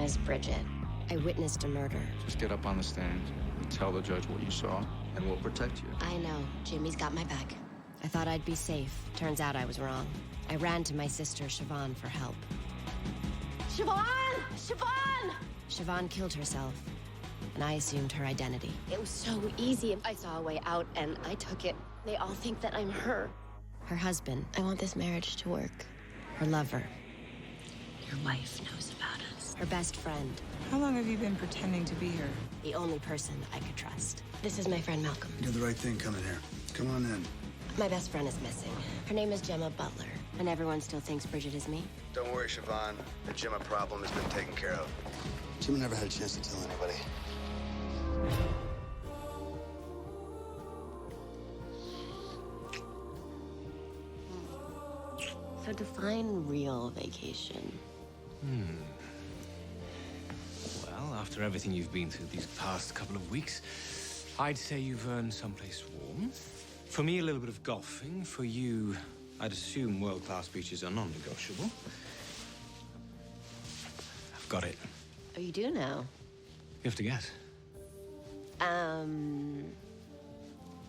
is Bridget. I witnessed a murder. Just get up on the stand and tell the judge what you saw, and we'll protect you. I know. Jimmy's got my back. I thought I'd be safe. Turns out I was wrong. I ran to my sister, Siobhan, for help. Siobhan! Siobhan! Siobhan killed herself, and I assumed her identity. It was so easy. I saw a way out, and I took it. They all think that I'm her. Her husband. I want this marriage to work. Her lover. Your wife knows about us. Her best friend. How long have you been pretending to be her? The only person I could trust. This is my friend Malcolm. You did the right thing coming here. Come on in. My best friend is missing. Her name is Gemma Butler, and everyone still thinks Bridget is me. Don't worry, Siobhan. The Gemma problem has been taken care of. Gemma never had a chance to tell anybody. So define real vacation. Well, after everything you've been through these past couple of weeks, I'd say you've earned someplace warm. For me, a little bit of golfing. For you, I'd assume world-class beaches are non-negotiable. I've got it. Oh, you do now? You have to guess.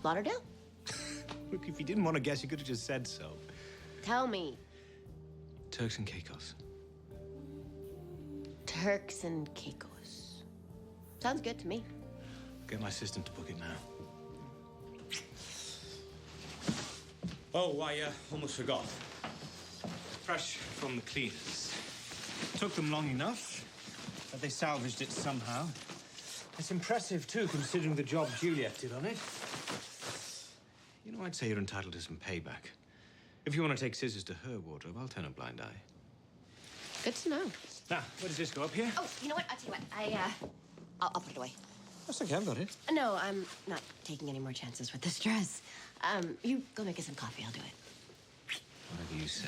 Lauderdale? Look, if you didn't want to guess, you could have just said so. Tell me. Turks and Caicos. Turks and Caicos. Sounds good to me. Get my system to book it now. Oh, I almost forgot. Fresh from the cleaners. Took them long enough, but they salvaged it somehow. It's impressive, too, considering the job Juliet did on it. You know, I'd say you're entitled to some payback. If you want to take scissors to her wardrobe, I'll turn a blind eye. Good to know. Now, where does this go up here? Oh, you know what? I'll tell you what. I'll put it away. That's okay, I've got it. No, I'm not taking any more chances with this dress. You go make us some coffee. I'll do it. Whatever you say.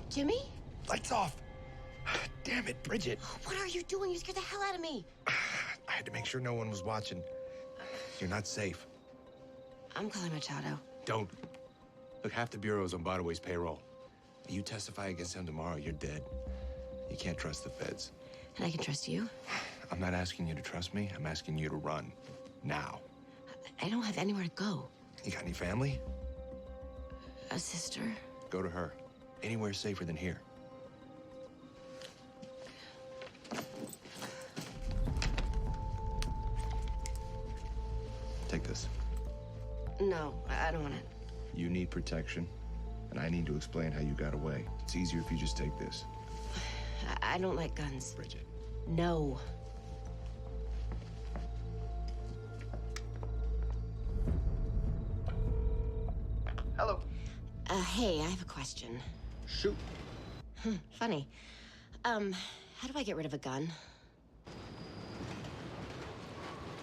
Jimmy? Lights off. Damn it, Bridget. What are you doing? You scared the hell out of me. I had to make sure no one was watching. You're not safe. I'm calling Machado. Don't. Look, half the bureau's on Botaway's payroll. You testify against him tomorrow, you're dead. You can't trust the feds. And I can trust you? I'm not asking you to trust me. I'm asking you to run. Now. I don't have anywhere to go. You got any family? A sister? Go to her. Anywhere safer than here. Take this. No, I don't want it. You need protection, and I need to explain how you got away. It's easier if you just take this. I don't like guns. Bridget. No. Hello. Hey, I have a question. Shoot. Funny. How do I get rid of a gun?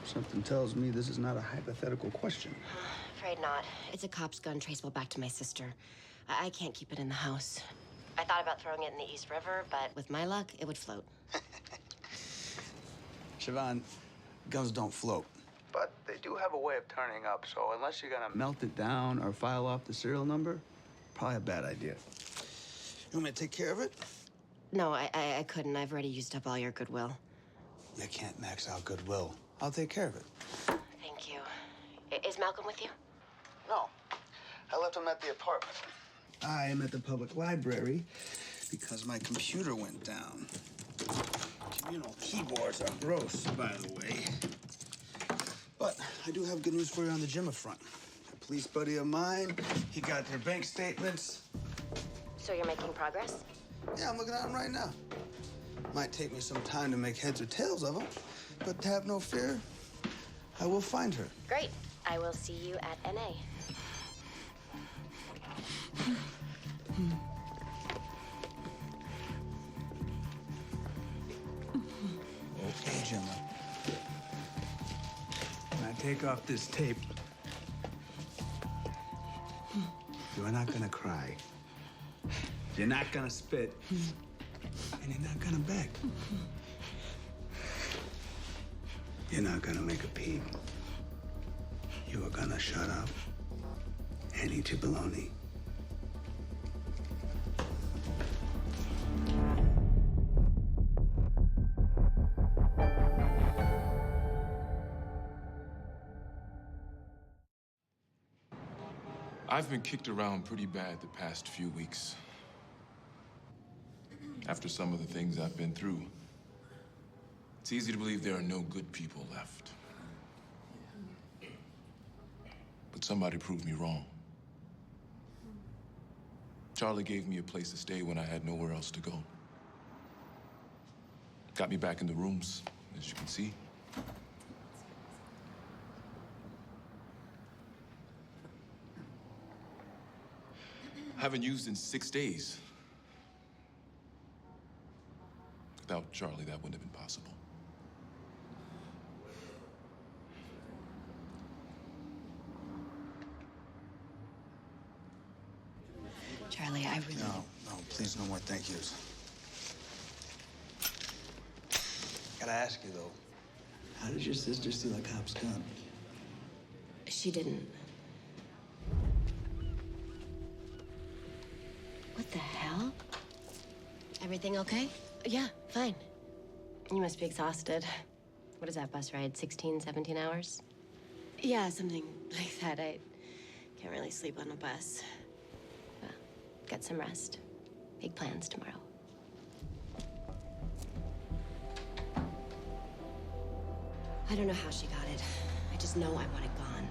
Something tells me this is not a hypothetical question. Afraid not. It's a cop's gun traceable back to my sister. I can't keep it in the house. I thought about throwing it in the East River, but with my luck, it would float. Siobhan, guns don't float. But they do have a way of turning up, so unless you're gonna melt it down or file off the serial number, probably a bad idea. You want me to take care of it? No, I couldn't. I've already used up all your goodwill. You can't max out goodwill. I'll take care of it. Thank you. Is Malcolm with you? No. I left him at the apartment. I am at the public library because my computer went down. Communal keyboards are gross, by the way. But I do have good news for you on the Gemma front. A police buddy of mine, he got their bank statements. So you're making progress? Yeah, I'm looking at them right now. Might take me some time to make heads or tails of them, but have no fear, I will find her. Great. I will see you at NA. Okay, Gemma. When I take off this tape, you're not gonna cry. You're not gonna spit. And you're not gonna beg. You're not gonna make a peep. You are gonna shut up and eat your bologna. I've been kicked around pretty bad the past few weeks. After some of the things I've been through, it's easy to believe there are no good people left. But somebody proved me wrong. Charlie gave me a place to stay when I had nowhere else to go. Got me back in the rooms, as you can see. Haven't used in 6 days. Without Charlie, that wouldn't have been possible. Charlie, I really... No, please, no more thank yous. Gotta ask you, though. How did your sister steal a cop's gun? She didn't. What the hell? Everything okay? Yeah, fine. You must be exhausted. What is that bus ride, 16, 17 hours? Yeah, something like that. I can't really sleep on a bus. Well, get some rest. Big plans tomorrow. I don't know how she got it. I just know I want it gone.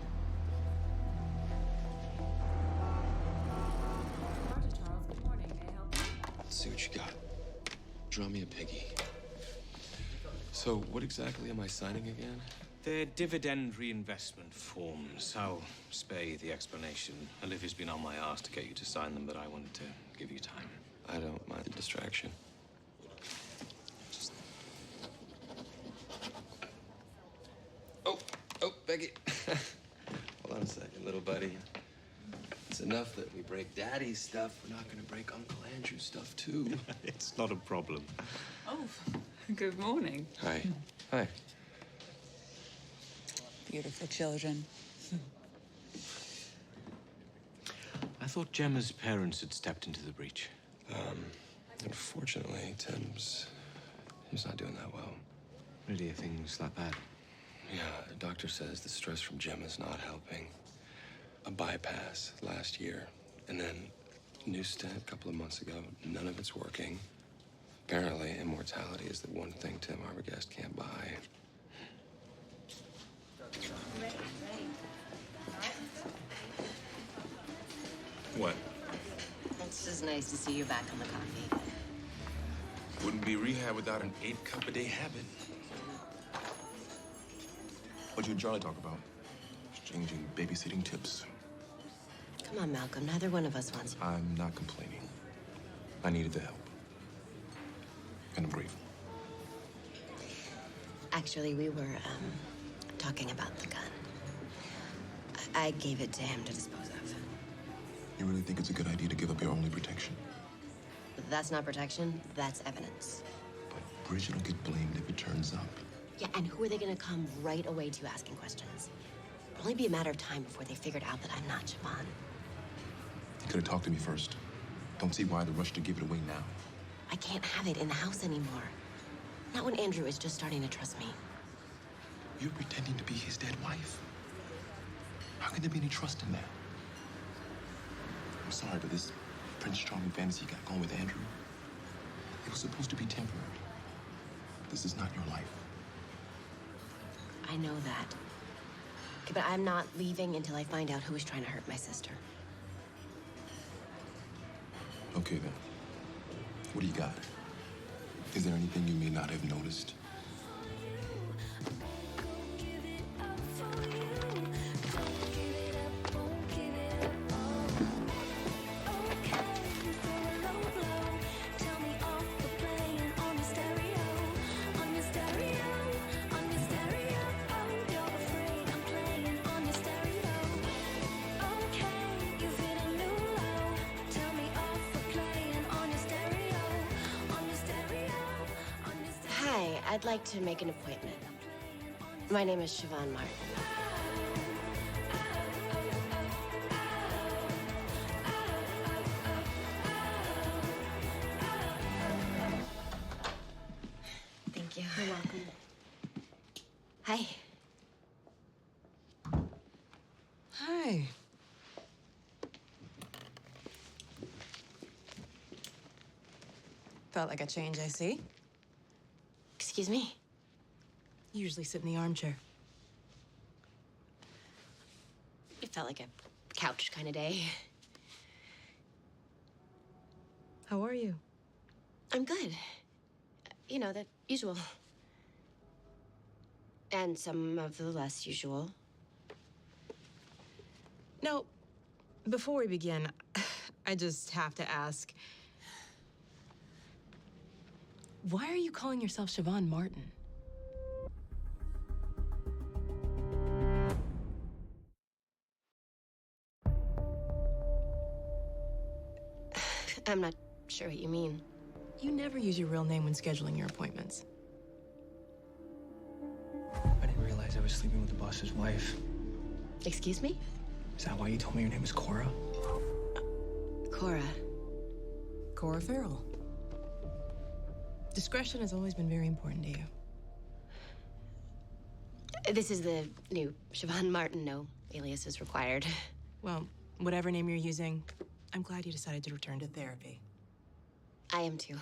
Dr. Charles, good morning. May I help you? Let's see what you got. Draw me a piggy. So, what exactly am I signing again? They're dividend reinvestment forms. I'll spare you the explanation. Olivia's been on my ass to get you to sign them, but I wanted to give you time. I don't mind the distraction. Oh, Becky. Hold on a second, little buddy. It's enough that we break Daddy's stuff. We're not gonna break Uncle Andrew's stuff, too. It's not a problem. Oh, good morning. Hi. Hi. Beautiful children. I thought Gemma's parents had stepped into the breach. Unfortunately, he's not doing that well. Really, are things that bad? Yeah, the doctor says the stress from Gemma's not helping. A bypass last year, and then new stent a couple of months ago. None of it's working. Apparently, immortality is the one thing Tim Arbogast can't buy. What? It's just nice to see you back on the coffee. Wouldn't be rehab without an 8-cup-a-day habit. What'd you and Charlie talk about? Exchanging babysitting tips. Come on, Malcolm. Neither one of us wants you. I'm not complaining. I needed the help. And I'm grateful. Actually, we were, talking about the gun. I gave it to him to dispose of. You really think it's a good idea to give up your only protection? That's not protection. That's evidence. But Bridget will get blamed if it turns up. Yeah, and who are they gonna come right away to asking questions? It'll only be a matter of time before they figured out that I'm not Siobhan. You could have talked to me first. Don't see why the rush to give it away now. I can't have it in the house anymore. Not when Andrew is just starting to trust me. You're pretending to be his dead wife. How can there be any trust in that? I'm sorry, but this Prince Charming fantasy you got going with Andrew, it was supposed to be temporary. This is not your life. I know that. Okay, but I'm not leaving until I find out who is trying to hurt my sister. Okay, then. What do you got? Is there anything you may not have noticed? I'd like to make an appointment. My name is Siobhan Martin. Thank you. You're welcome. Hi. Hi. Felt like a change, I see. Excuse me? You usually sit in the armchair. It felt like a couch kind of day. How are you? I'm good. You know, the usual. And some of the less usual. No, before we begin, I just have to ask. Why are you calling yourself Siobhan Martin? I'm not sure what you mean. You never use your real name when scheduling your appointments. I didn't realize I was sleeping with the boss's wife. Excuse me? Is that why you told me your name was Cora? Cora. Cora Farrell. Discretion has always been very important to you. This is the new Siobhan Martin. No alias is required. Well, whatever name you're using, I'm glad you decided to return to therapy. I am too.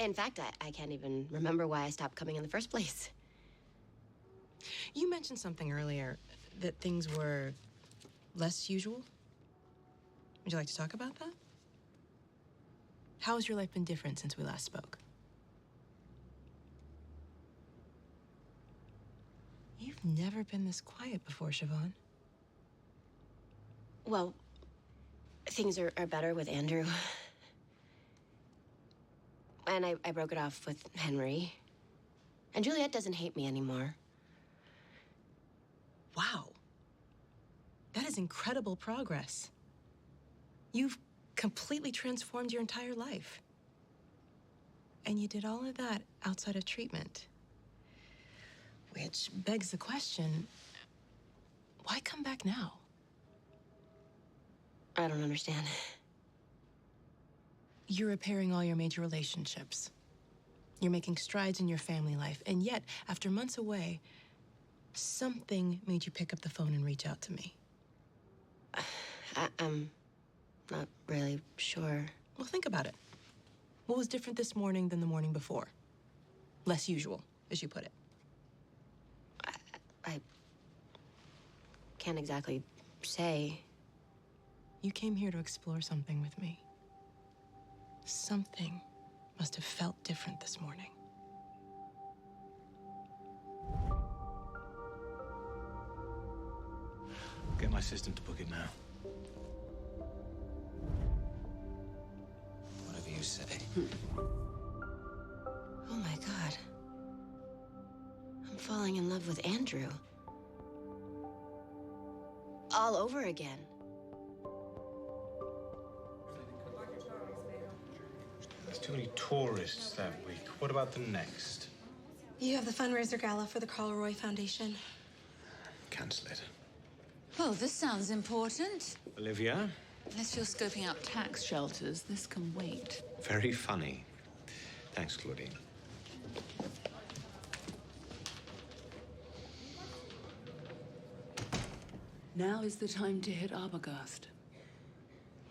In fact, I can't even remember why I stopped coming in the first place. You mentioned something earlier, that things were less usual. Would you like to talk about that? How has your life been different since we last spoke? You've never been this quiet before, Siobhan. Well, things are better with Andrew. And I broke it off with Henry. And Juliet doesn't hate me anymore. Wow. That is incredible progress. You've completely transformed your entire life. And you did all of that outside of treatment. Which begs the question, why come back now? I don't understand. You're repairing all your major relationships. You're making strides in your family life. And yet, after months away, something made you pick up the phone and reach out to me. I'm not really sure. Well, think about it. What was different this morning than the morning before? Less usual, as you put it. I can't exactly say. You came here to explore something with me. Something must have felt different this morning. Get my assistant to book it now. Whatever you say. Oh my God. I'm falling in love with Andrew. All over again. There's too many tourists that week. What about the next? You have the fundraiser gala for the Carl Roy Foundation. Cancel it. Well, this sounds important. Olivia? Unless you're scoping out tax shelters, this can wait. Very funny. Thanks, Claudine. Now is the time to hit Arbogast.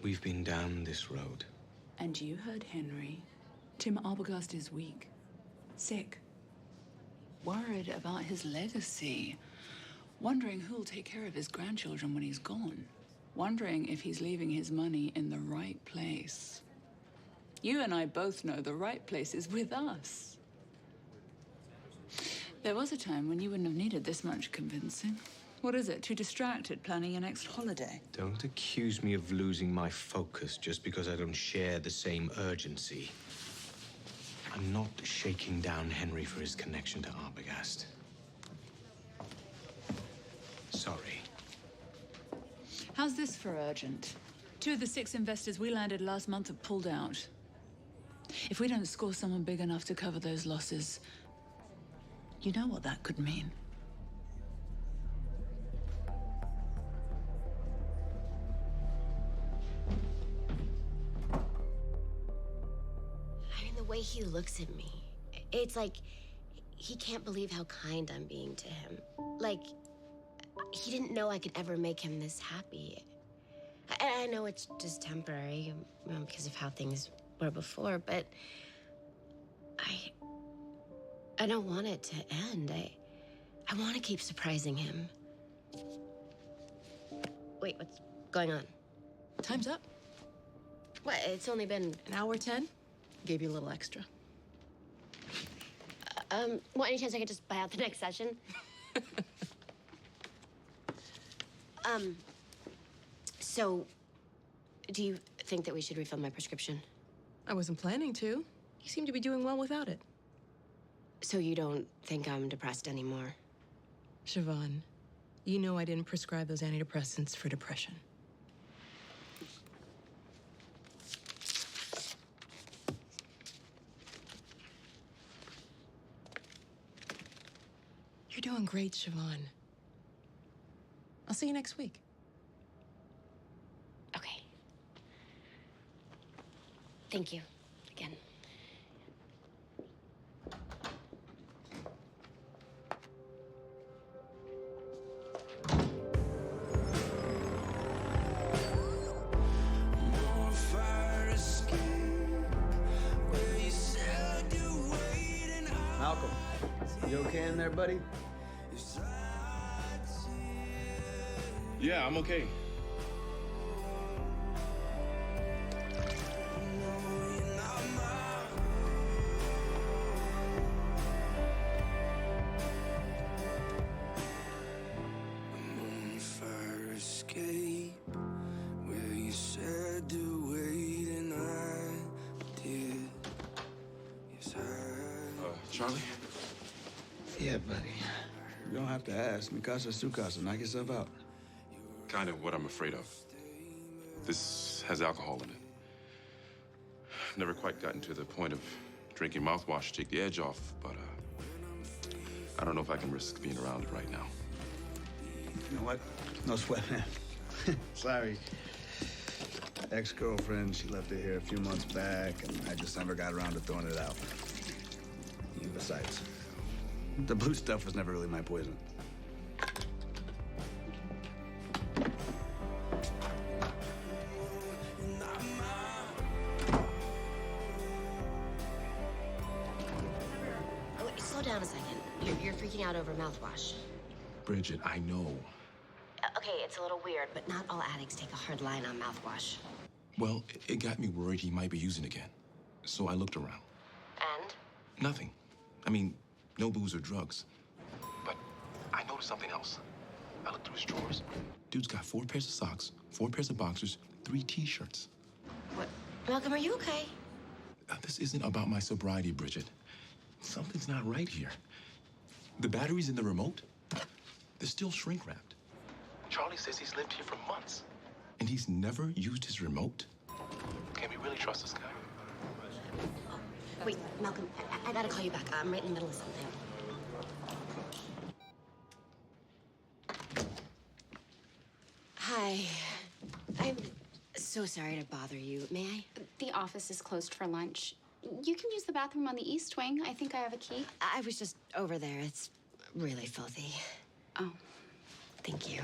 We've been down this road. And you heard Henry. Tim Arbogast is weak. Sick. Worried about his legacy. Wondering who'll take care of his grandchildren when he's gone. Wondering if he's leaving his money in the right place. You and I both know the right place is with us. There was a time when you wouldn't have needed this much convincing. What is it? Too distracted planning your next holiday? Don't accuse me of losing my focus just because I don't share the same urgency. I'm not shaking down Henry for his connection to Arbogast. Sorry. How's this for urgent? 2 of the 6 investors we landed last month have pulled out. If we don't score someone big enough to cover those losses, you know what that could mean. I mean, the way he looks at me, it's like he can't believe how kind I'm being to him. Like, he didn't know I could ever make him this happy. I know it's just temporary, because of how things were before, but I don't want it to end. I want to keep surprising him. Wait, what's going on? Time's up. What? It's only been an hour 10. Gave you a little extra. Well, any chance I could just buy out the next session? So, do you think that we should refill my prescription? I wasn't planning to. You seem to be doing well without it. So you don't think I'm depressed anymore? Siobhan, you know I didn't prescribe those antidepressants for depression. You're doing great, Siobhan. I'll see you next week. Okay. Thank you again. Malcolm, you okay in there, buddy? Yeah, I'm okay. Charlie? Yeah, buddy. You don't have to ask. Mikasa Sukasa, knock yourself out. Kind of what I'm afraid of. This has alcohol in it. Never quite gotten to the point of drinking mouthwash to take the edge off, but I don't know if I can risk being around it right now. You know what? No sweat, man. Sorry. Ex-girlfriend, she left it here a few months back, and I just never got around to throwing it out. Besides, the blue stuff was never really my poison. Wait, slow down a second. You're freaking out over mouthwash. Bridget, I know. Okay, it's a little weird, but not all addicts take a hard line on mouthwash. Well, it got me worried he might be using again. So I looked around. And? Nothing. I mean, no booze or drugs. But I noticed something else. I looked through his drawers. Dude's got 4 pairs of socks, 4 pairs of boxers, 3 t-shirts. What? Malcolm, are you okay? This isn't about my sobriety, Bridget. Something's not right here. The batteries in the remote, they're still shrink-wrapped. Charlie says he's lived here for months. And he's never used his remote? Can we really trust this guy? Wait, Malcolm, I gotta call you back. I'm right in the middle of something. Hi. I'm so sorry to bother you. May I? The office is closed for lunch. You can use the bathroom on the east wing. I think I have a key. I was just over there. It's really filthy. Oh. Thank you.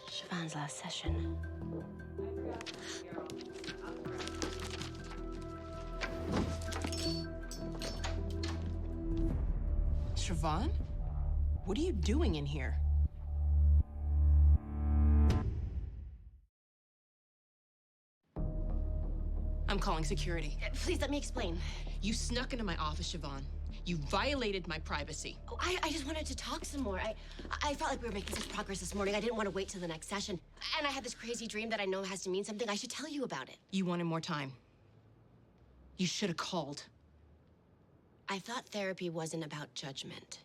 Siobhan's last session. Siobhan? What are you doing in here? I'm calling security. Please let me explain. You snuck into my office, Siobhan. You violated my privacy. Oh, I just wanted to talk some more. I felt like we were making such progress this morning. I didn't want to wait till the next session. And I had this crazy dream that I know has to mean something. I should tell you about it. You wanted more time. You should have called. I thought therapy wasn't about judgment.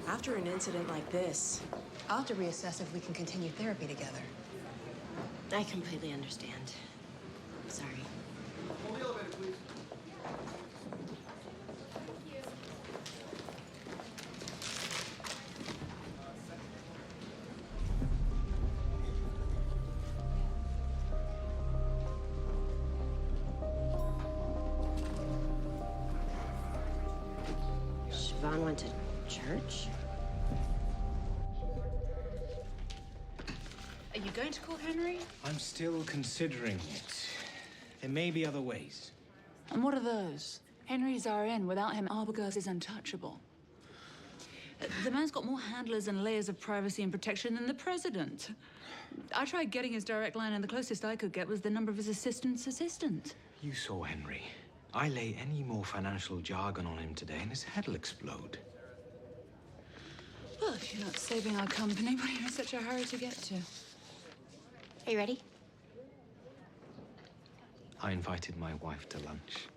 After an incident like this, I'll have to reassess if we can continue therapy together. I completely understand. Sorry. Hold the elevator, please. Siobhan went to church? Are you going to call Henry? I'm still considering it. There may be other ways. And what are those? Henry's RN. Without him, Arbogast is untouchable. The man's got more handlers and layers of privacy and protection than the president. I tried getting his direct line, and the closest I could get was the number of his assistant's assistant. You saw Henry. I lay any more financial jargon on him today, and his head'll explode. Well, if you're not saving our company, what are you in such a hurry to get to? Are you ready? I invited my wife to lunch.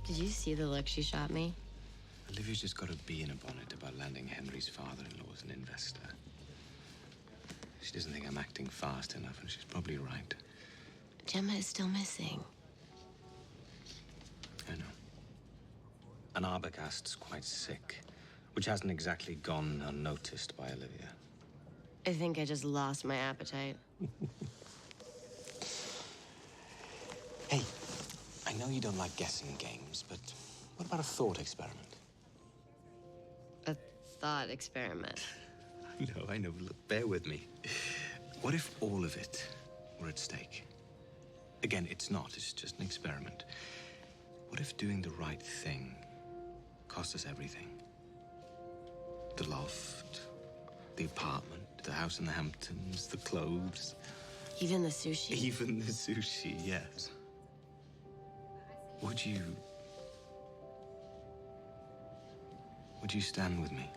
Did you see the look she shot me? Olivia's just got a bee in a bonnet about landing Henry's father-in-law as an investor. She doesn't think I'm acting fast enough, and she's probably right. Gemma is still missing. I know. And Arbogast's quite sick, which hasn't exactly gone unnoticed by Olivia. I think I just lost my appetite. Hey, I know you don't like guessing games, but what about a thought experiment? A thought experiment. I know. Look, bear with me. What if all of it were at stake? Again, it's not. It's just an experiment. What if doing the right thing cost us everything? The loft, the apartment, the house in the Hamptons, the clothes. Even the sushi? Even the sushi, yes. Would you stand with me?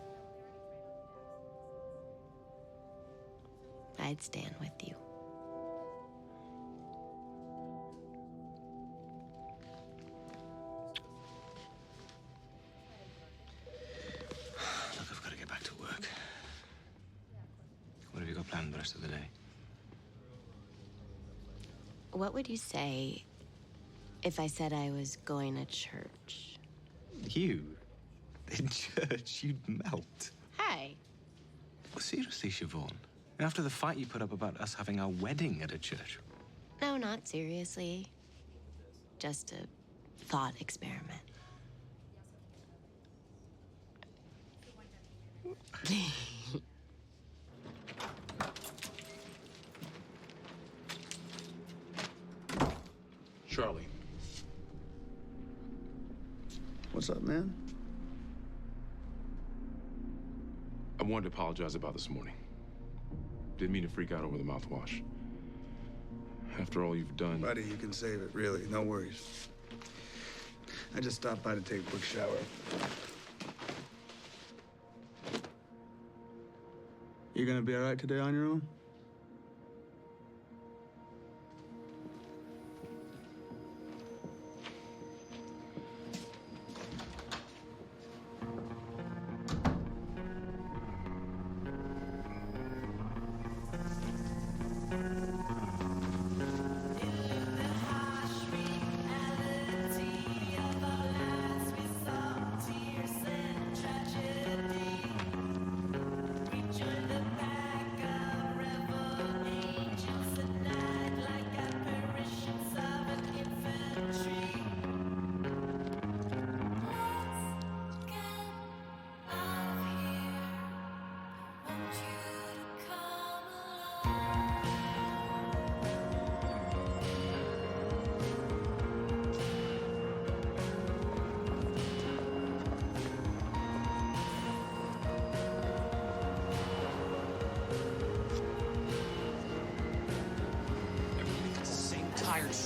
I'd stand with you. Look, I've got to get back to work. What have you got planned the rest of the day? What would you say if I said I was going to church? You? In church? You'd melt. Hey. Well, seriously, Siobhan. After the fight you put up about us having our wedding at a church. No, not seriously. Just a thought experiment. Charlie. What's up, man? I wanted to apologize about this morning. Didn't mean to freak out over the mouthwash. After all you've done... Buddy, you can save it, really. No worries. I just stopped by to take a quick shower. You gonna be all right today on your own?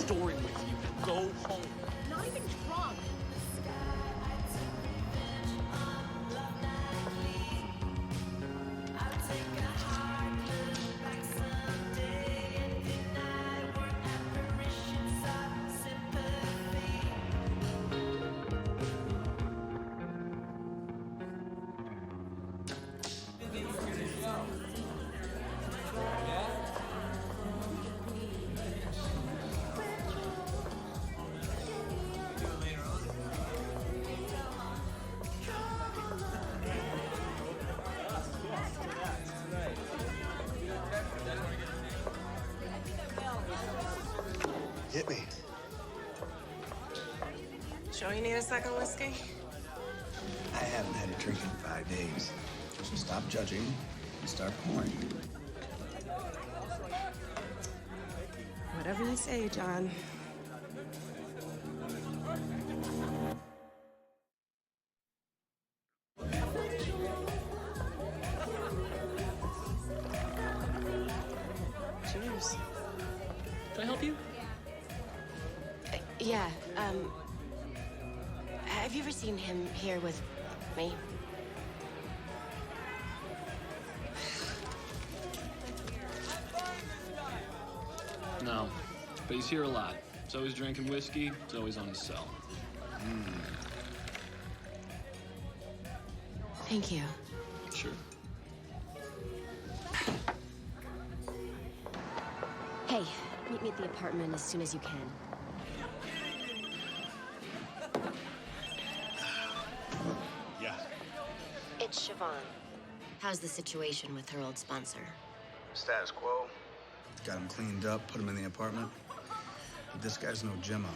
story with you. Go home. Not even drunk. Hit me. Sure you need a second whiskey? I haven't had a drink in 5 days. So stop judging and start pouring. Whatever you say, John. Cheers. Can I help you? Yeah, have you ever seen him here with me? No, but he's here a lot. He's always drinking whiskey. He's always on his cell. Thank you. Sure. Hey, meet me at the apartment as soon as you can. Yeah. It's Siobhan. How's the situation with her old sponsor? Status quo. Got him cleaned up, put him in the apartment. But this guy's no Gemma.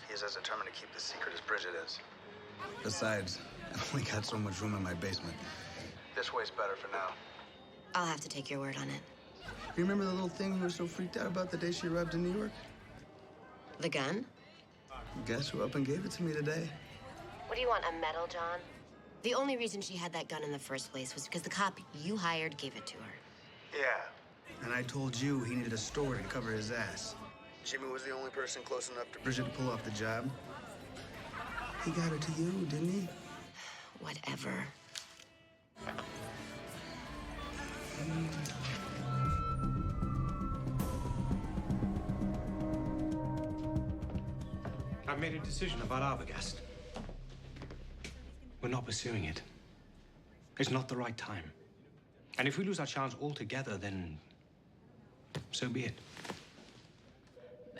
He's as determined to keep the secret as Bridget is. Besides, I've only got so much room in my basement. This way's better for now. I'll have to take your word on it. You remember the little thing you were so freaked out about the day she arrived in New York? The gun? Guess who up and gave it to me today? What do you want, a medal, John? The only reason she had that gun in the first place was because the cop you hired gave it to her. Yeah. And I told you he needed a story to cover his ass. Jimmy was the only person close enough to Bridget to pull off the job. He got it to you, didn't he? Whatever. I've made a decision about Arbogast. We're not pursuing it. It's not the right time. And if we lose our chance altogether, then so be it.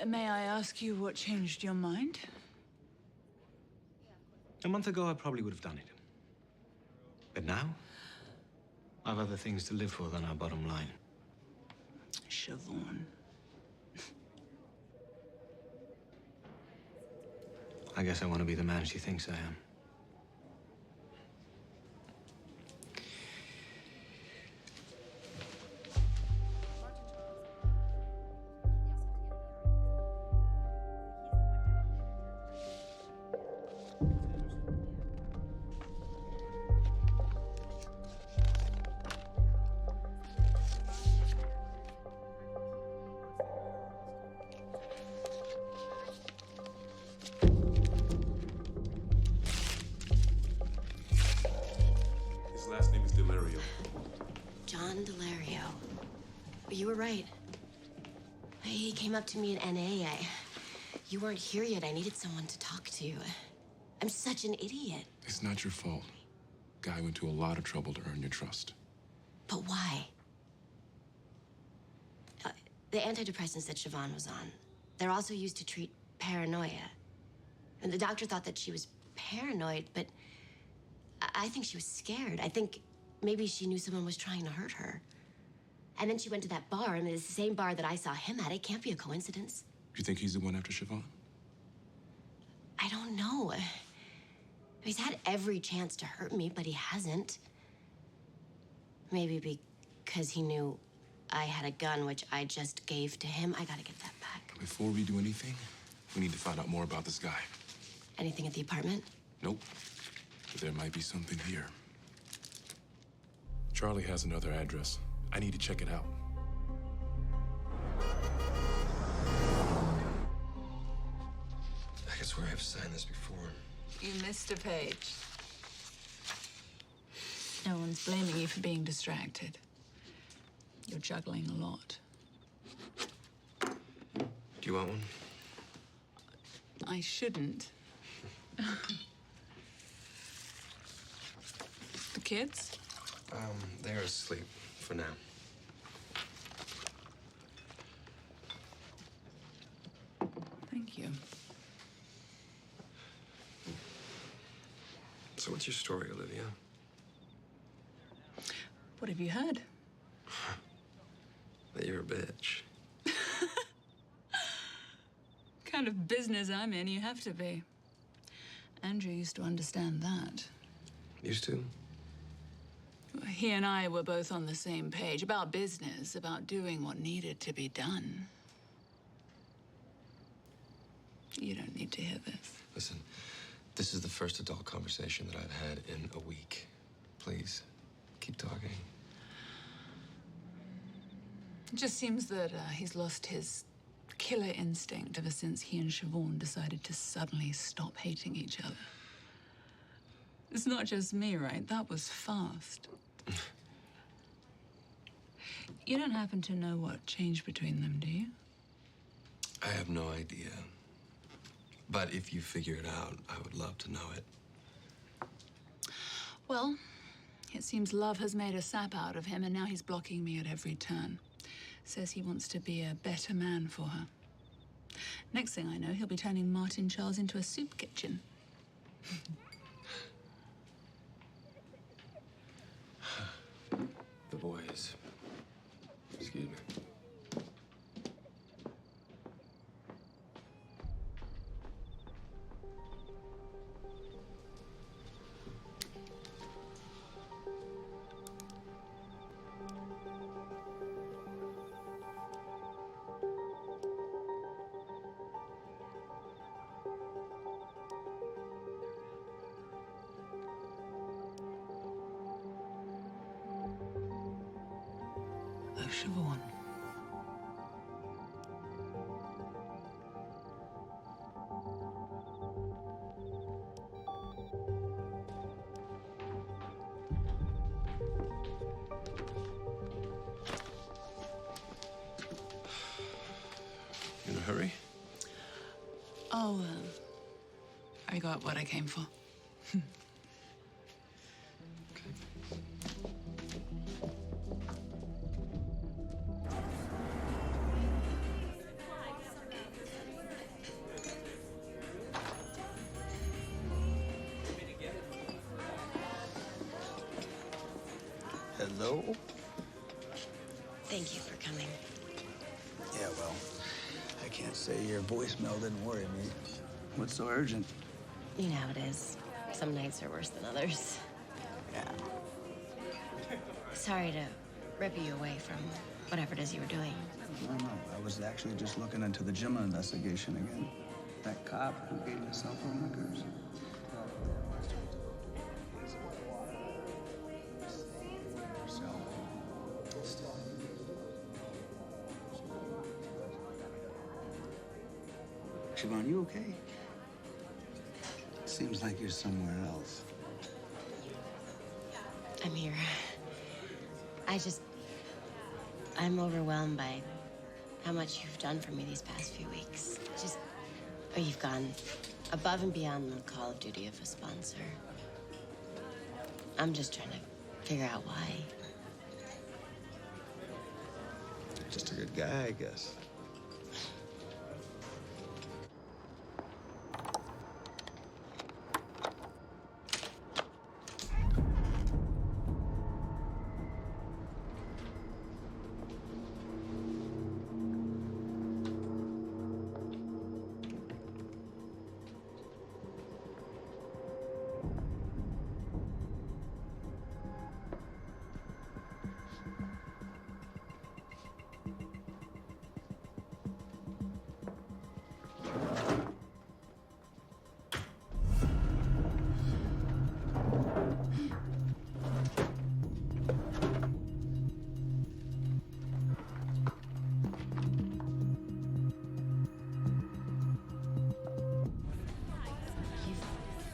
May I ask you what changed your mind? A month ago, I probably would have done it. But now, I've other things to live for than our bottom line. Siobhan. I guess I want to be the man she thinks I am. His last name is Delario. John Delario. You were right. He came up to me in NA. You weren't here yet. I needed someone to talk to. I'm such an idiot. It's not your fault. Guy went to a lot of trouble to earn your trust. But why? The antidepressants that Siobhan was on, they're also used to treat paranoia. And the doctor thought that she was paranoid, but I think she was scared. I think maybe she knew someone was trying to hurt her. And then she went to that bar, and it's the same bar that I saw him at. It can't be a coincidence. You think he's the one after Siobhan? I don't know. He's had every chance to hurt me, but he hasn't. Maybe because he knew I had a gun, which I just gave to him. I gotta get that back. Before we do anything, we need to find out more about this guy. Anything at the apartment? Nope. But there might be something here. Charlie has another address. I need to check it out. swear I've signed this before. You missed a page. No one's blaming you for being distracted. You're juggling a lot. Do you want one? I shouldn't. The kids? They're asleep for now. Thank you. So what's your story, Olivia? What have you heard? That you're a bitch. Kind of business I'm in, you have to be. Andrew used to understand that. Used to? He and I were both on the same page about business, about doing what needed to be done. You don't need to hear this. Listen, this is the first adult conversation that I've had in a week. Please, keep talking. It just seems that he's lost his killer instinct ever since he and Siobhan decided to suddenly stop hating each other. It's not just me, right? That was fast. You don't happen to know what changed between them, do you? I have no idea. But if you figure it out, I would love to know it. Well, it seems love has made a sap out of him, and now he's blocking me at every turn. Says he wants to be a better man for her. Next thing I know, he'll be turning Martin Charles into a soup kitchen. The boys. Excuse me. Oh, Siobhan. In a hurry? Oh, I got what I came for. Hello? Thank you for coming. Yeah, well, I can't say your voicemail didn't worry me. What's so urgent? You know how it is. Some nights are worse than others. Yeah. Sorry to rip you away from whatever it is you were doing. No. I was actually just looking into the Gemma investigation again. That cop who gave me cell phone records. Siobhan, you okay? Seems like you're somewhere else. I'm here. I'm overwhelmed by how much you've done for me these past few weeks. You've gone above and beyond the call of duty of a sponsor. I'm just trying to figure out why. Just a good guy, I guess.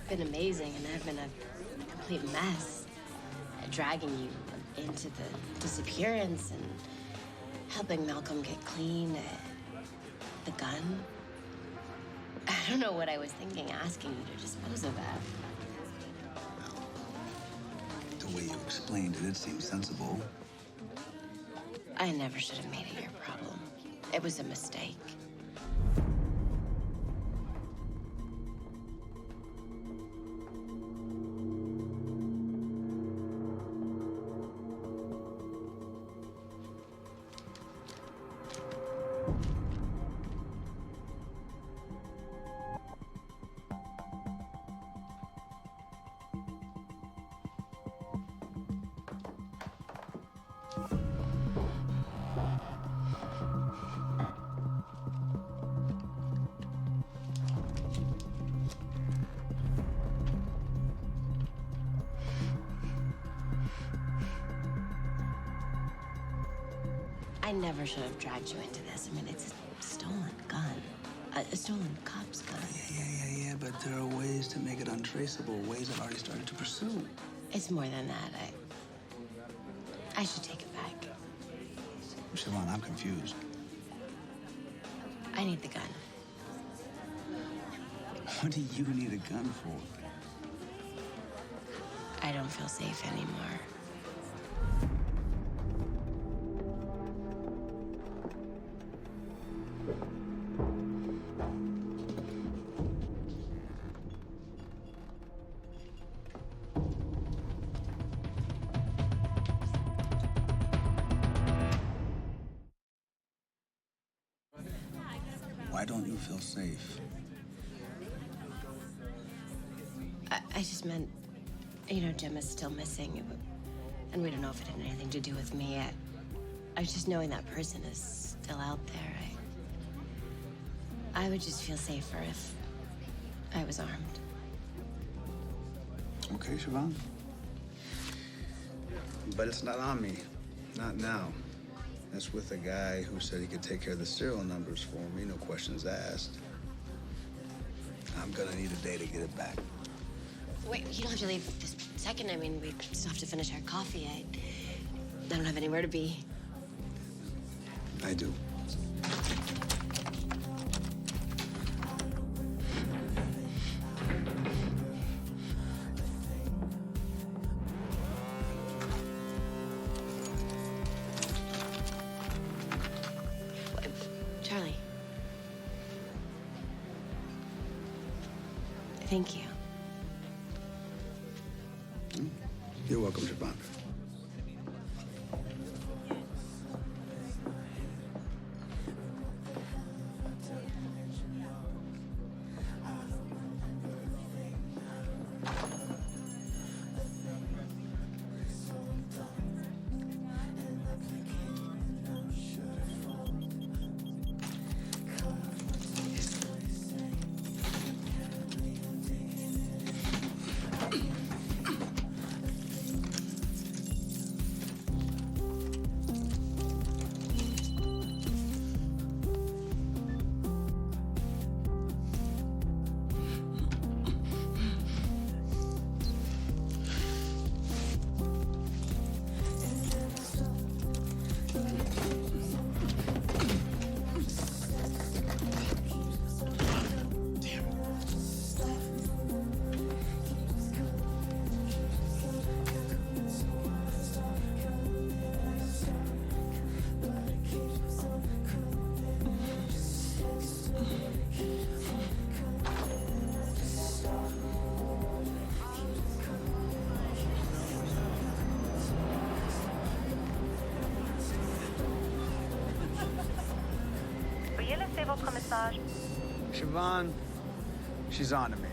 been amazing, and I've been a complete mess. Dragging you into the disappearance and helping Malcolm get clean. The gun. I don't know what I was thinking asking you to dispose of that. The way you explained it, it seemed sensible. I never should have made it your problem. It was a mistake. I never should have dragged you into this. I mean, it's a stolen gun. A stolen cop's gun. Yeah, but there are ways to make it untraceable, ways I've already started to pursue. It's more than that. I should take it back. Siobhan, I'm confused. I need the gun. What do you need a gun for? I don't feel safe anymore. Why don't you feel safe? I just meant, you know, Jim is still missing, and we don't know if it had anything to do with me. I just knowing that person is still out there. I would just feel safer if I was armed. Okay, Siobhan. But it's not on me. Not now. That's with a guy who said he could take care of the serial numbers for me, no questions asked. I'm gonna need a day to get it back. Wait, you don't have to leave this second. I mean, we still have to finish our coffee. I don't have anywhere to be. I do. Charlie. Thank you. You're welcome, Siobhan. Veuillez laisser votre message. Siobhan, she's on to me.